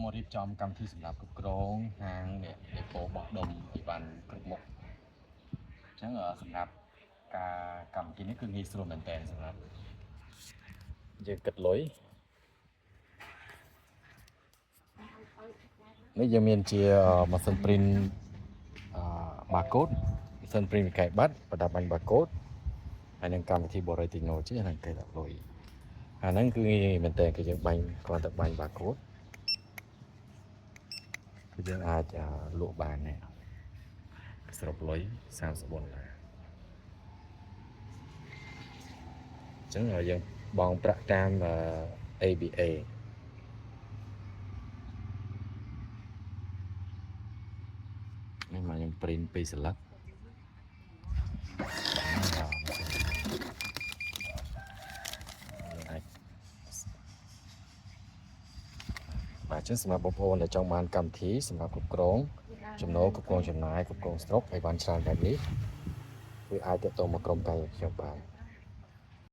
មករៀបចំកម្មវិធីសម្រាប់គ្រប់គ្រងហាងនេះដេប៉ូបោះដុំអីវ៉ាន់គ្រប់មុខអញ្ចឹងសម្រាប់ការកម្មវិធីនេះគឺងាយស្រួលមែនតើសម្រាប់យើងគិតលុយនេះយើងមានជាម៉ាស៊ីន print barcode ម៉ាស៊ីន print វិក័យប័ណ្ណប្រដាប់បាញ់ barcode ហើយនឹងកម្មវិធី Borei Technology ហ្នឹងគេដាក់លុយអាហ្នឹងគឺងាយមែនតើគឺយើងបាញ់គ្រាន់តែបាញ់ barcode គឺយើងអាចលក់បាននេះសរុបលុយ$34អញ្ចឹងយើងបង់ប្រាក់តាម ABA នេះមកខ្ញុំ print 2សន្លឹកបាទចឹងសម្រាប់បងប្អូនដែលចង់បានកម្មវិធីសម្រាប់គ្រប់គ្រងចំណូលគ្រប់គ្រងចំណាយគ្រប់គ្រងស្តុកឲ្យបានច្រើនបែបនេះគឺអាចទាក់ទងមកក្រុមការងារខ្ញុំបាន